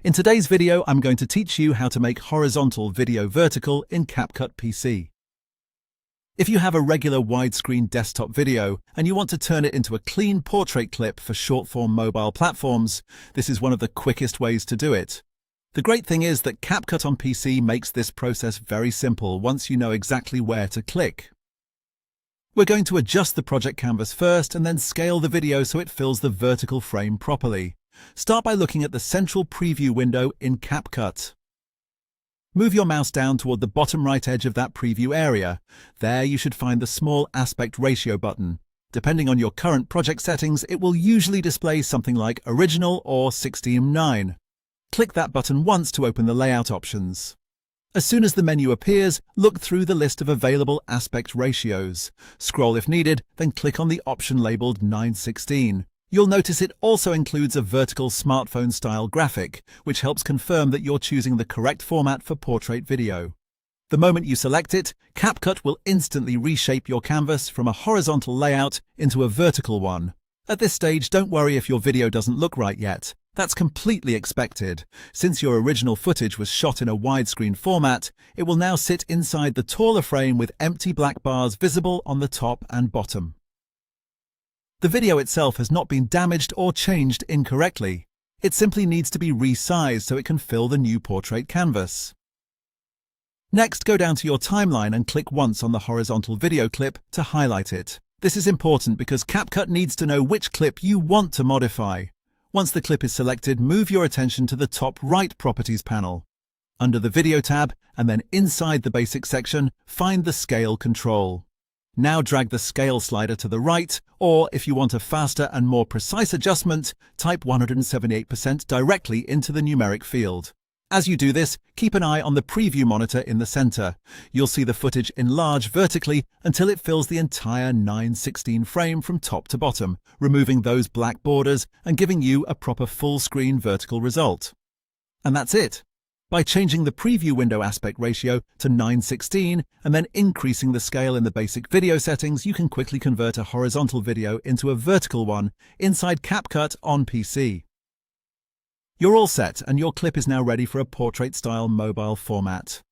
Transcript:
In today's video, I'm going to teach you how to make horizontal video vertical in CapCut PC. If you have a regular widescreen desktop video and you want to turn it into a clean portrait clip for short-form mobile platforms, this is one of the quickest ways to do it. The great thing is that CapCut on PC makes this process very simple once you know exactly where to click. We're going to adjust the project canvas first and then scale the video so it fills the vertical frame properly. Start by looking at the central preview window in CapCut. Move your mouse down toward the bottom right edge of that preview area. There you should find the small aspect ratio button. Depending on your current project settings, it will usually display something like Original or 16:9. Click that button once to open the layout options. As soon as the menu appears, look through the list of available aspect ratios. Scroll if needed, then click on the option labeled 9:16. You'll notice it also includes a vertical smartphone-style graphic, which helps confirm that you're choosing the correct format for portrait video. The moment you select it, CapCut will instantly reshape your canvas from a horizontal layout into a vertical one. At this stage, don't worry if your video doesn't look right yet. That's completely expected. Since your original footage was shot in a widescreen format, it will now sit inside the taller frame with empty black bars visible on the top and bottom. The video itself has not been damaged or changed incorrectly. It simply needs to be resized so it can fill the new portrait canvas. Next, go down to your timeline and click once on the horizontal video clip to highlight it. This is important because CapCut needs to know which clip you want to modify. Once the clip is selected, move your attention to the top right Properties panel. Under the Video tab, and then inside the Basic section, find the Scale control. Now drag the scale slider to the right, or if you want a faster and more precise adjustment, type 178% directly into the numeric field. As you do this, keep an eye on the preview monitor in the center. You'll see the footage enlarge vertically until it fills the entire 9:16 frame from top to bottom, removing those black borders and giving you a proper full-screen vertical result. And that's it. By changing the preview window aspect ratio to 9:16 and then increasing the scale in the basic video settings, you can quickly convert a horizontal video into a vertical one inside CapCut on PC. You're all set, and your clip is now ready for a portrait-style mobile format.